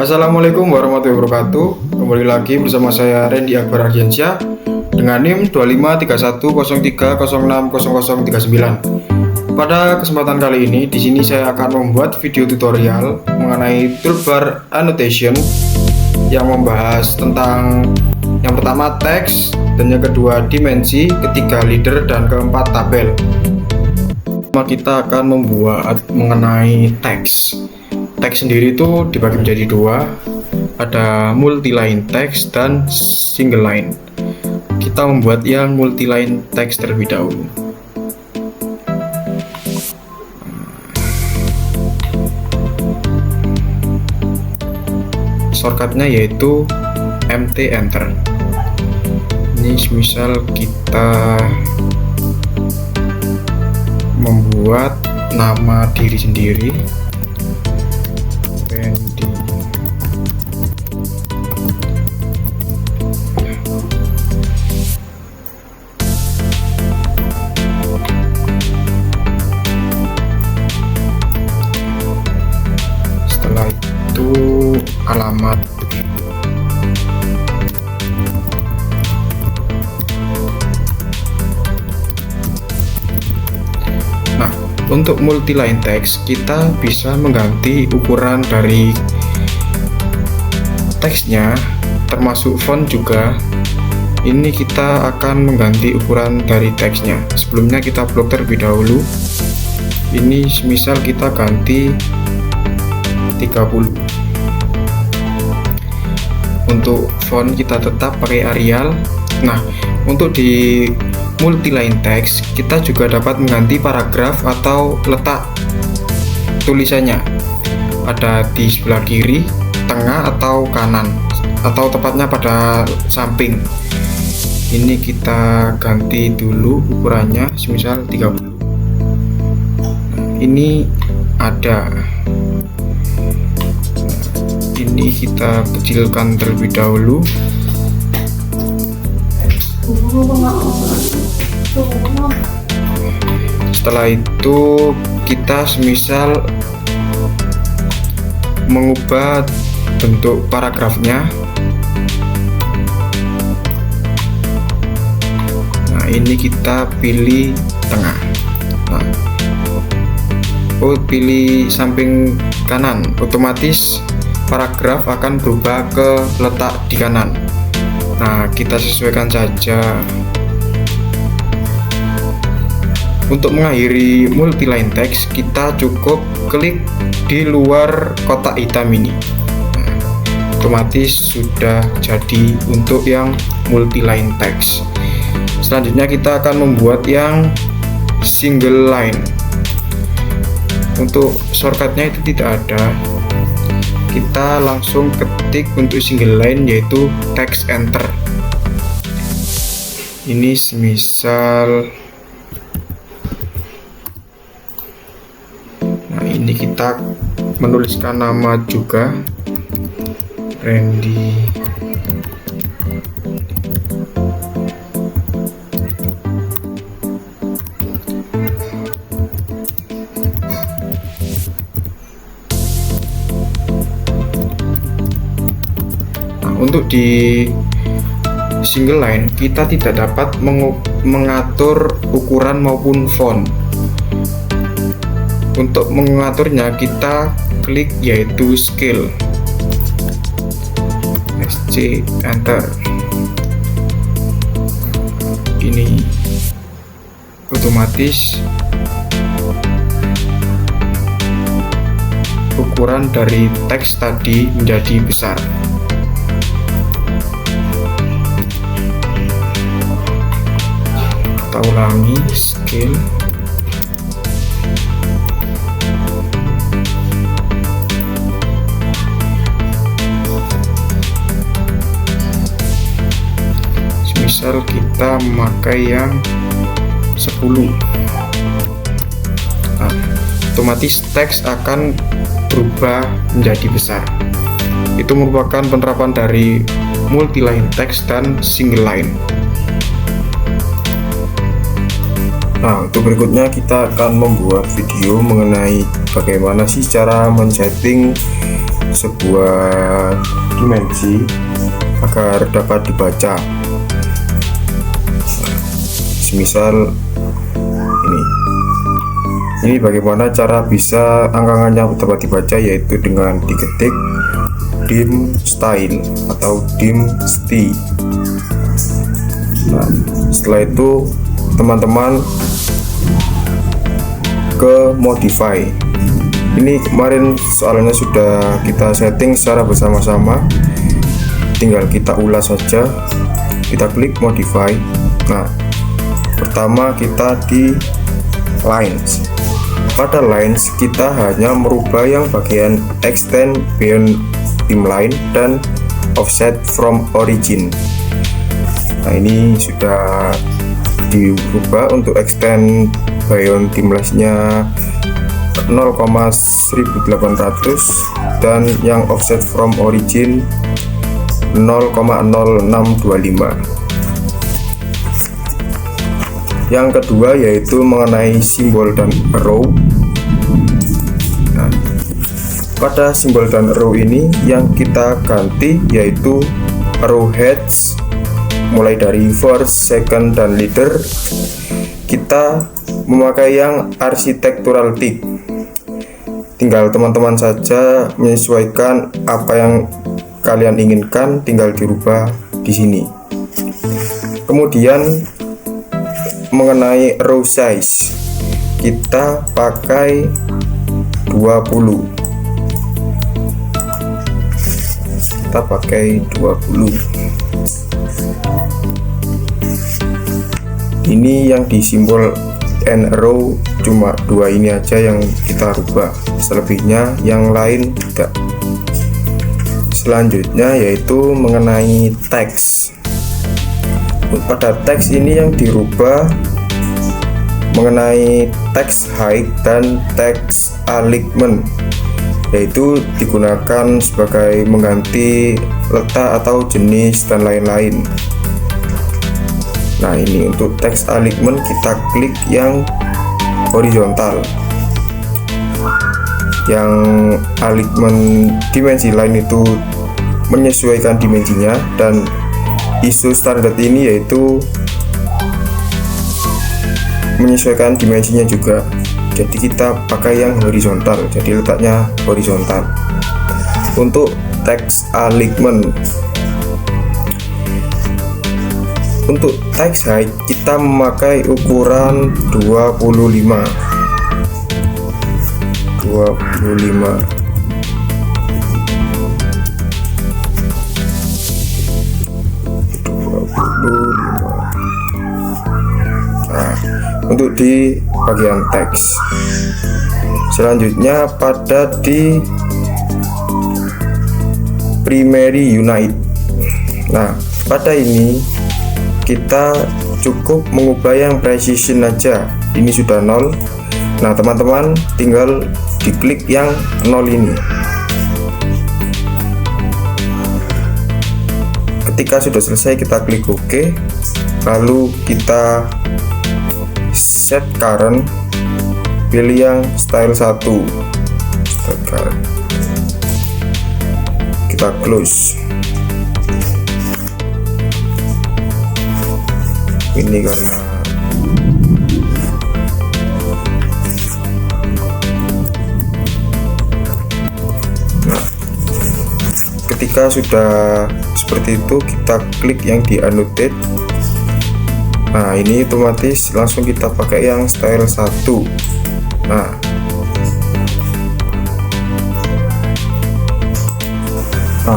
Assalamualaikum warahmatullahi wabarakatuh. Kembali lagi bersama saya Randy Akbar Ardiansyah dengan NIM 253103060039. Pada kesempatan kali ini, di sini saya akan membuat video tutorial mengenai toolbar annotation yang membahas tentang yang pertama teks, dan yang kedua dimensi, ketiga leader, dan keempat tabel. Kita akan membuat mengenai teks. Teks sendiri itu dibagi menjadi dua, ada multi-line teks dan single line. Kita membuat yang multi-line teks terlebih dahulu. Shortcutnya yaitu MT Enter. Ini misal kita membuat nama diri sendiri, Randy. Setelah itu alamat. Nah, untuk multi-line text kita bisa mengganti ukuran dari teksnya, termasuk font juga. Ini kita akan mengganti ukuran dari teksnya. Sebelumnya kita blok terlebih dahulu. Ini misal kita ganti 30. Untuk font kita tetap pakai Arial. Nah, untuk di multi-line text kita juga dapat mengganti paragraf atau letak tulisannya. Ada di sebelah kiri, tengah, atau kanan, atau tepatnya pada samping. Ini kita ganti dulu ukurannya, semisal 30. Ini ada. Ini kita kecilkan terlebih dahulu. Setelah itu kita semisal mengubah bentuk paragrafnya. Nah, ini kita pilih tengah. Nah, pilih samping kanan, otomatis paragraf akan berubah ke letak di kanan. Nah, kita sesuaikan saja. Untuk mengakhiri multi-line text, kita cukup klik di luar kotak hitam ini. Nah, otomatis sudah jadi untuk yang multi-line text. Selanjutnya kita akan membuat yang single line. Untuk shortcutnya itu tidak ada. Kita langsung ketik untuk single line yaitu text enter. Ini semisal, nah ini kita menuliskan nama juga, Randy. Untuk di single line kita tidak dapat mengatur ukuran maupun font. Untuk mengaturnya kita klik yaitu scale, SC enter. Ini otomatis ukuran dari teks tadi menjadi besar. Kita ulangi scale. Misal kita memakai yang 10. Nah, otomatis teks akan berubah menjadi besar. Itu merupakan penerapan dari multi-line text dan single line. Nah, untuk berikutnya kita akan membuat video mengenai bagaimana sih cara men-setting sebuah dimensi agar dapat dibaca. Semisal ini bagaimana cara bisa angka-angkanya dapat dibaca, yaitu dengan diketik dim style atau dim st. Nah, setelah itu teman-teman ke modify. Ini kemarin soalnya sudah kita setting secara bersama-sama, tinggal kita ulas saja. Kita klik modify. Nah, pertama kita di lines. Pada lines kita hanya merubah yang bagian extend beyond beamline dan offset from origin. Nah, ini sudah dirubah untuk extend beyond beamline-nya 0,1800 dan yang offset from origin 0,0625. Yang kedua yaitu mengenai simbol dan arrow. Nah, pada simbol dan arrow ini yang kita ganti yaitu arrow heads, mulai dari first, second, dan leader. Kita memakai yang architectural tick. Tinggal teman-teman saja menyesuaikan apa yang kalian inginkan, tinggal dirubah di sini. Kemudian mengenai row size, kita pakai 20. Kita pakai 20. Ini yang di simbol and row cuma 2 ini aja yang kita rubah, selebihnya yang lain tidak. Selanjutnya yaitu mengenai teks. Pada teks ini yang dirubah mengenai teks height dan teks alignment, yaitu digunakan sebagai mengganti letak atau jenis dan lain-lain. Nah, ini untuk teks alignment kita klik yang horizontal. Yang alignment dimensi lain itu menyesuaikan dimensinya, dan ISO standar ini yaitu menyesuaikan dimensinya juga. Jadi kita pakai yang horizontal, jadi letaknya horizontal. Untuk teks alignment, untuk teks height kita memakai ukuran 25. Nah, untuk di bagian teks. Selanjutnya pada di primary unit. Nah, pada ini kita cukup mengubah yang precision aja. Ini sudah 0. Nah, teman-teman tinggal diklik yang 0 ini. Ketika sudah selesai kita klik OK, lalu kita set current, pilih yang style 1, kita close. Ini karena ketika sudah seperti itu kita klik yang di annotate. Nah, ini otomatis langsung kita pakai yang style 1. Nah,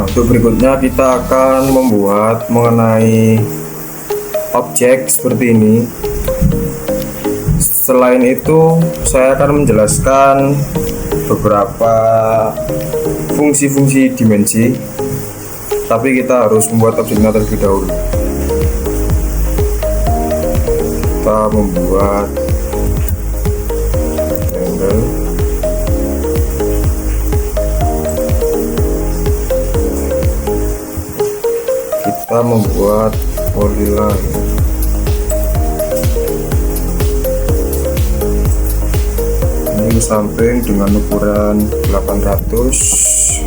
untuk berikutnya kita akan membuat mengenai objek seperti ini. Selain itu saya akan menjelaskan beberapa fungsi-fungsi dimensi, tapi kita harus membuat objeknya terlebih dahulu. Kita membuat triangle, kita membuat polyline, ini samping dengan ukuran 800.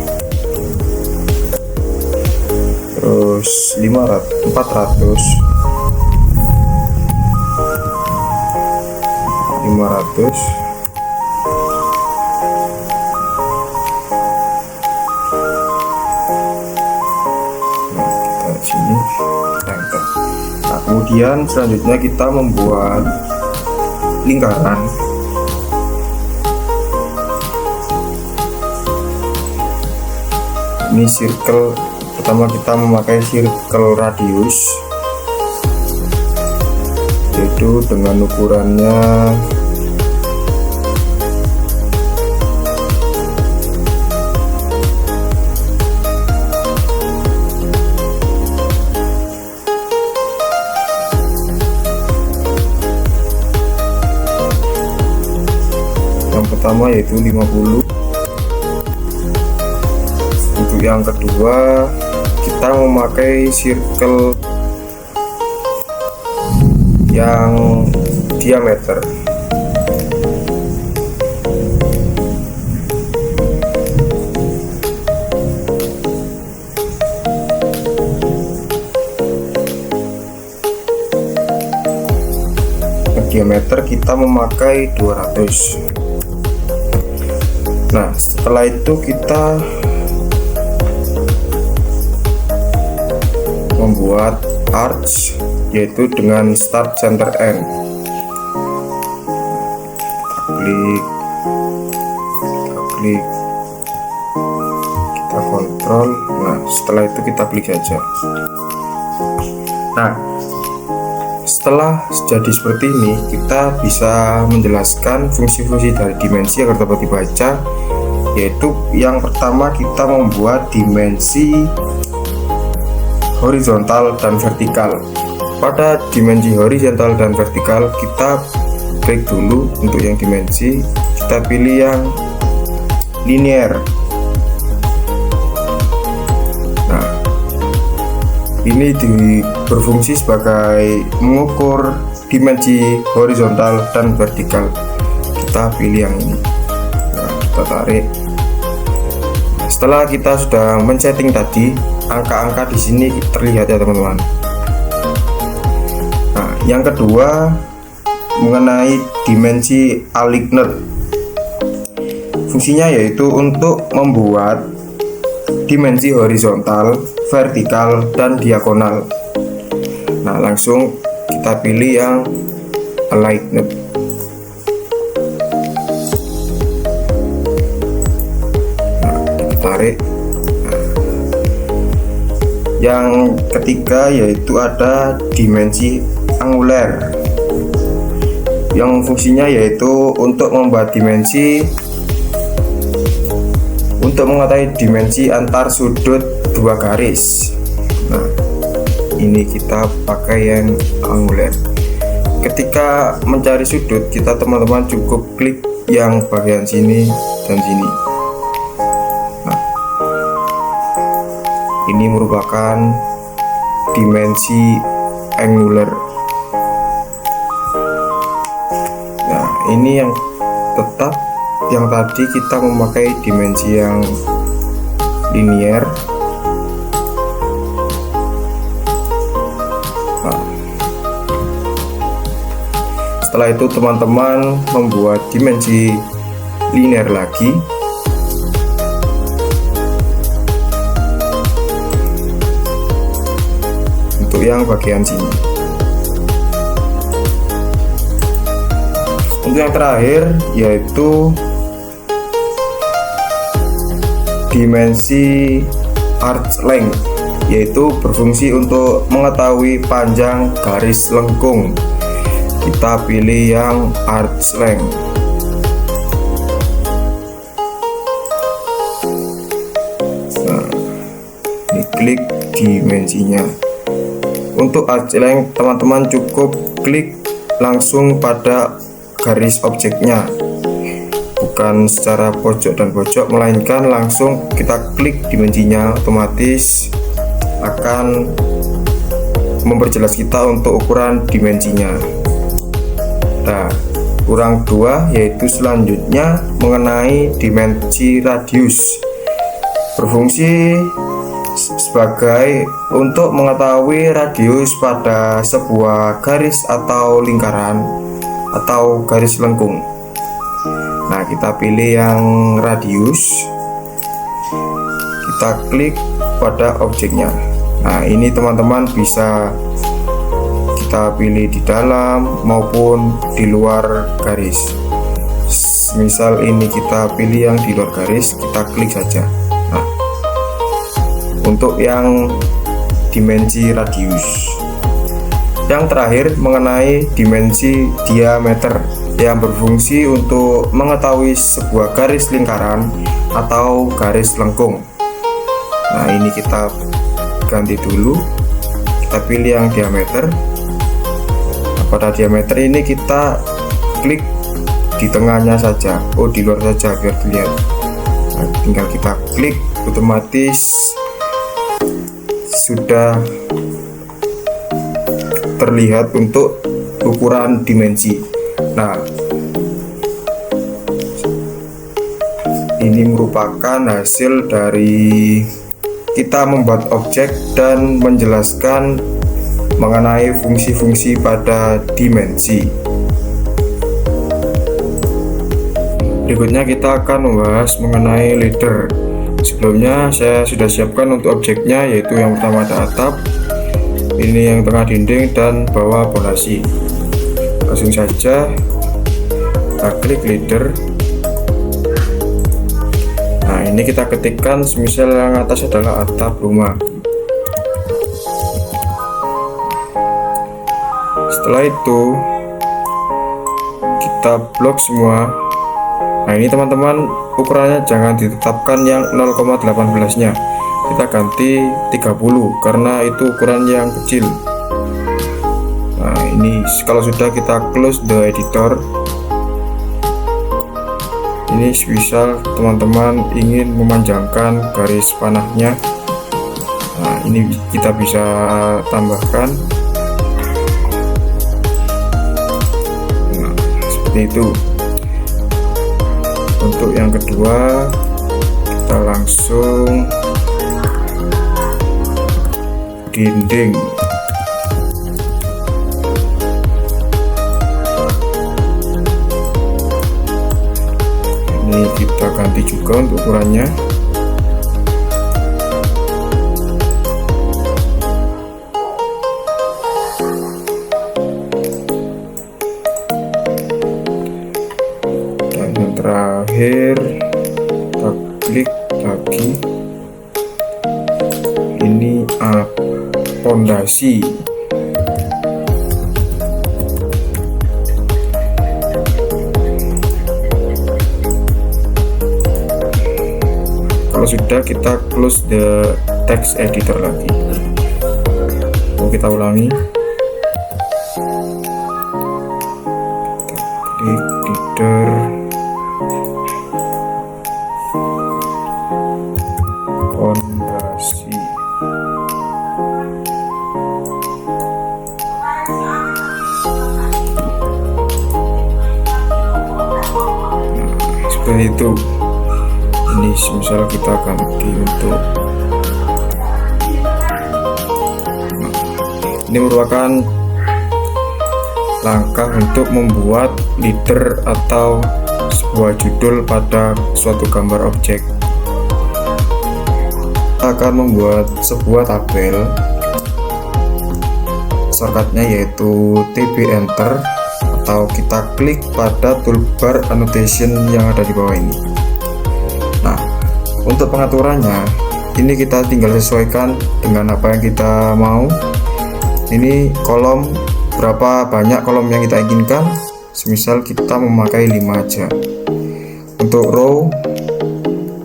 400 500 sini enter. Nah, kemudian selanjutnya kita membuat lingkaran. Ini circle, pertama kita memakai circle radius, yaitu dengan ukurannya 50. Untuk yang kedua kita memakai circle yang diameter. Diameter kita memakai 200. Nah, setelah itu kita membuat arch, yaitu dengan start center end. Kita kontrol. Nah, setelah itu kita klik saja. Nah, setelah jadi seperti ini, kita bisa menjelaskan fungsi-fungsi dari dimensi agar dapat dibaca, yaitu yang pertama kita membuat dimensi horizontal dan vertikal. Pada dimensi horizontal dan vertikal kita klik dulu. Untuk yang dimensi kita pilih yang linear. Nah, ini berfungsi sebagai mengukur dimensi horizontal dan vertikal. Kita pilih yang ini. Nah, kita tarik. Setelah kita sudah men-setting tadi, angka-angka di sini terlihat ya teman-teman. Nah, yang kedua mengenai dimensi aligner. Fungsinya yaitu untuk membuat dimensi horizontal, vertikal, dan diagonal. Nah, langsung kita pilih yang aligner. Tarik. Yang ketiga yaitu ada dimensi angular, yang fungsinya yaitu untuk membuat dimensi, untuk mengetahui dimensi antar sudut dua garis. Nah, ini kita pakai yang angular. Ketika mencari sudut, kita teman-teman cukup klik yang bagian sini dan sini. Ini merupakan dimensi angular. Nah, ini yang tetap, yang tadi kita memakai dimensi yang linear. Nah, setelah itu teman-teman membuat dimensi linear lagi. Yang bagian sini. Untuk yang terakhir yaitu dimensi arch length, yaitu berfungsi untuk mengetahui panjang garis lengkung. Kita pilih yang arch length. Nah, ini klik dimensinya. Untuk arch length teman-teman cukup klik langsung pada garis objeknya, bukan secara pojok dan pojok, melainkan langsung kita klik dimensinya, otomatis akan memperjelas kita untuk ukuran dimensinya. Nah, kurang dua yaitu selanjutnya mengenai dimensi radius, berfungsi sebagai untuk mengetahui radius pada sebuah garis atau lingkaran atau garis lengkung. Nah, kita pilih yang radius, kita klik pada objeknya. Nah, ini teman-teman bisa kita pilih di dalam maupun di luar garis. Misal ini kita pilih yang di luar garis, kita klik saja. Nah, untuk yang dimensi radius. Yang terakhir mengenai dimensi diameter yang berfungsi untuk mengetahui sebuah garis lingkaran atau garis lengkung. Nah, ini kita ganti dulu, kita pilih yang diameter. Pada diameter ini kita klik di tengahnya saja, di luar saja biar dilihat. Nah, tinggal kita klik, otomatis sudah terlihat untuk ukuran dimensi. Nah, ini merupakan hasil dari kita membuat objek dan menjelaskan mengenai fungsi-fungsi pada dimensi. Berikutnya kita akan membahas mengenai ladder. Sebelumnya saya sudah siapkan untuk objeknya, yaitu yang pertama ada atap, ini yang tengah dinding, dan bawah pondasi. Langsung saja kita klik ladder. Nah, ini kita ketikkan semisal yang atas adalah atap rumah. Setelah itu kita blok semua. Nah, ini teman-teman ukurannya jangan ditetapkan yang 0,18 nya, kita ganti 30 karena itu ukuran yang kecil. Nah, ini kalau sudah kita close the editor. Ini misal teman-teman ingin memanjangkan garis panahnya, nah ini kita bisa tambahkan. Nah, seperti itu. Untuk yang kedua kita langsung dinding. Ini kita ganti juga untuk ukurannya. Dan yang terakhir kita klik lagi, ini pondasi. Kalau sudah, kita close the text editor lagi. Kita ulangi, kita klik leader, pondasi. Nah, seperti itu. Ini misal kita ganti untuk, ini merupakan langkah untuk membuat leader atau sebuah judul pada suatu gambar objek. Kita akan membuat sebuah tabel, shortcutnya yaitu TB enter, atau kita klik pada toolbar annotation yang ada di bawah ini. Nah, untuk pengaturannya ini kita tinggal sesuaikan dengan apa yang kita mau. Ini kolom, berapa banyak kolom yang kita inginkan, semisal kita memakai 5 aja. Untuk row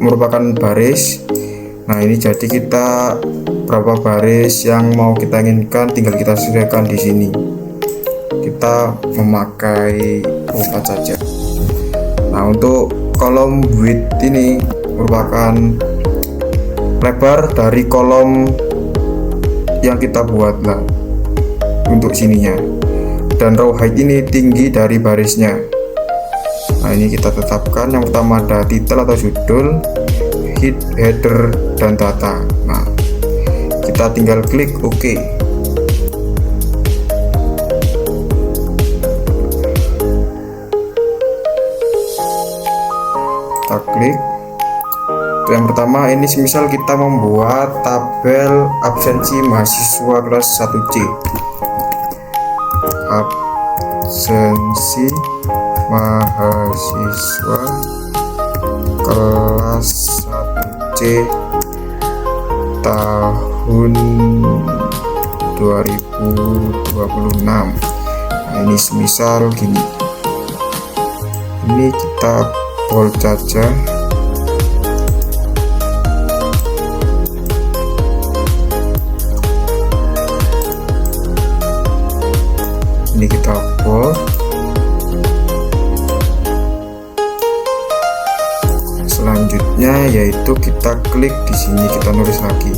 merupakan baris. Nah, ini jadi kita berapa baris yang mau kita inginkan tinggal kita sesuaikan di sini. Kita memakai 4 saja. Nah, untuk kolom width ini merupakan lebar dari kolom yang kita buat lah untuk sininya, dan row height ini tinggi dari barisnya. Nah, ini kita tetapkan. Yang pertama ada title atau judul, header, dan data. Nah, kita tinggal klik OK. Kita klik. Yang pertama ini semisal kita membuat tabel absensi mahasiswa kelas 1C. Absensi mahasiswa kelas 1C tahun 2026. Nah, ini semisal gini. Ini kita bold saja. Ini kita bold. Selanjutnya yaitu kita klik di sini, kita nulis lagi.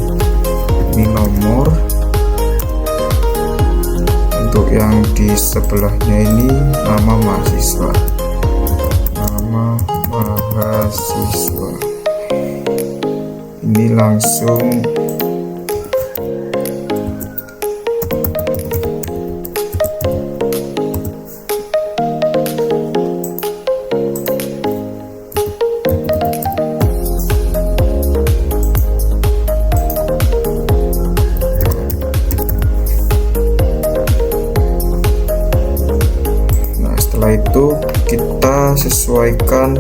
Ini nomor. Untuk yang di sebelahnya ini nama mahasiswa. Nama mahasiswa. Ini langsung itu kita sesuaikan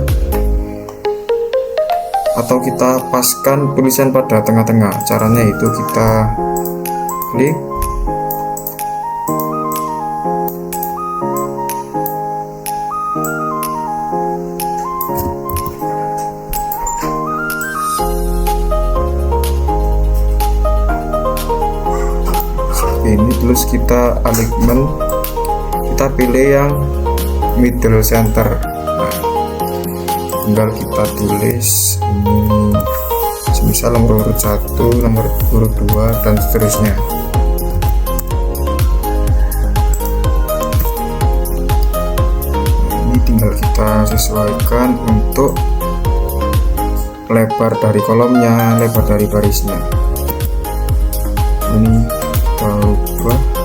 atau kita paskan tulisan pada tengah-tengah. Caranya itu kita klik, ini terus kita alignment, kita pilih yang middle center. Nah, tinggal kita tulis ini semisal nomor urut 1, nomor urut 2 dan seterusnya. Nah, ini tinggal kita sesuaikan untuk lebar dari kolomnya, lebar dari barisnya. Ini kita ubah.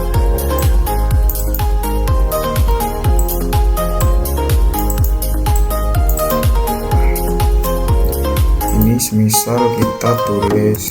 Ini semisal kita tulis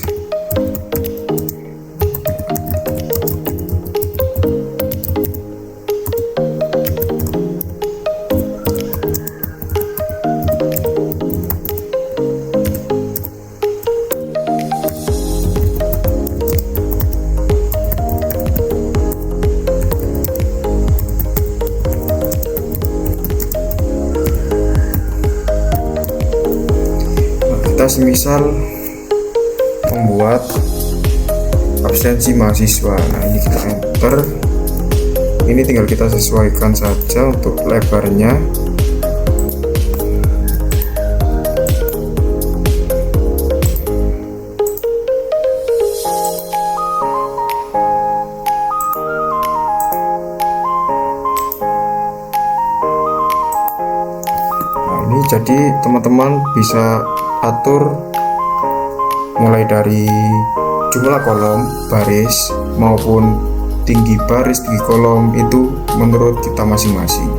semisal membuat absensi mahasiswa. Nah, ini kita enter. Ini tinggal kita sesuaikan saja untuk lebarnya. Nah, ini jadi teman-teman bisa atur mulai dari jumlah kolom, baris maupun tinggi baris, tinggi kolom, itu menurut kita masing-masing.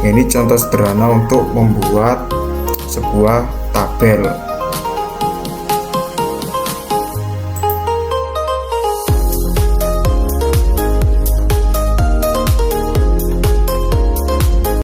Ini contoh sederhana untuk membuat sebuah tabel.